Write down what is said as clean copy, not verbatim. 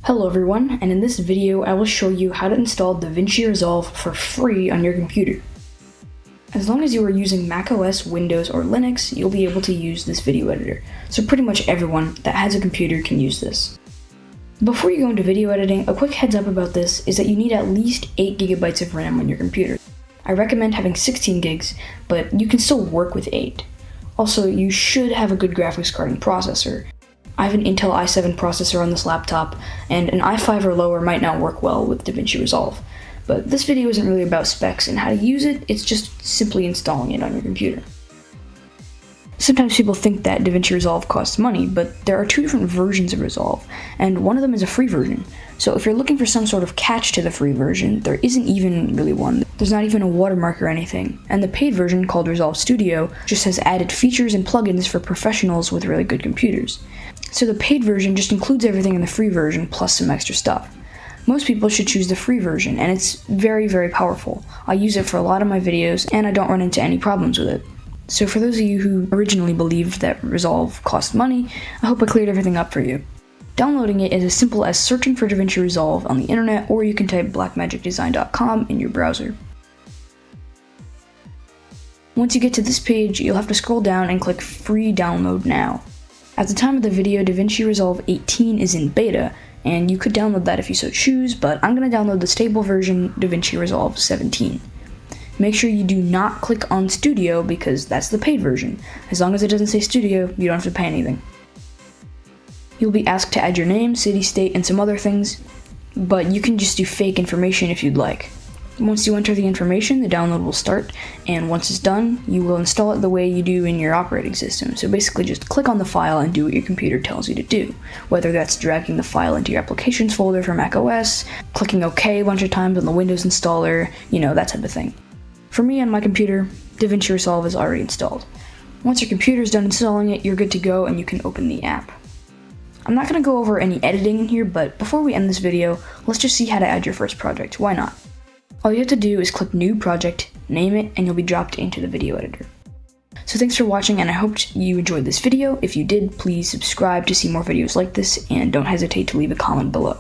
Hello everyone, and in this video I will show you how to install DaVinci Resolve for free on your computer. As long as you are using macOS, Windows, or Linux, you'll be able to use this video editor, so pretty much everyone that has a computer can use this. Before you go into video editing, a quick heads up about this is that you need at least 8 GB of RAM on your computer. I recommend having 16 gigs, but you can still work with 8. Also, you should have a good graphics card and processor. I have an Intel i7 processor on this laptop, and an i5 or lower might not work well with DaVinci Resolve. But this video isn't really about specs and how to use it, it's just simply installing it on your computer. Sometimes people think that DaVinci Resolve costs money, but there are 2 different versions of Resolve, and one of them is a free version. So if you're looking for some sort of catch to the free version, there isn't even really one. There's not even a watermark or anything, and the paid version, called Resolve Studio, just has added features and plugins for professionals with really good computers. So the paid version just includes everything in the free version plus some extra stuff. Most people should choose the free version, and it's very, very powerful. I use it for a lot of my videos, and I don't run into any problems with it. So for those of you who originally believed that Resolve cost money, I hope I cleared everything up for you. Downloading it is as simple as searching for DaVinci Resolve on the internet, or you can type blackmagicdesign.com in your browser. Once you get to this page, you'll have to scroll down and click Free Download Now. At the time of the video, DaVinci Resolve 18 is in beta, and you could download that if you so choose, but I'm going to download the stable version, DaVinci Resolve 17. Make sure you do not click on Studio because that's the paid version. As long as it doesn't say Studio, you don't have to pay anything. You'll be asked to add your name, city, state, and some other things, but you can just do fake information if you'd like. Once you enter the information, the download will start, and once it's done, you will install it the way you do in your operating system. So basically just click on the file and do what your computer tells you to do. Whether that's dragging the file into your applications folder for macOS, clicking OK a bunch of times on the Windows installer, that type of thing. For me on my computer, DaVinci Resolve is already installed. Once your computer is done installing it, you're good to go and you can open the app. I'm not going to go over any editing in here, but before we end this video, let's just see how to add your first project. Why not? All you have to do is click New Project, name it, and you'll be dropped into the video editor. So thanks for watching, and I hope you enjoyed this video. If you did, please subscribe to see more videos like this, and don't hesitate to leave a comment below.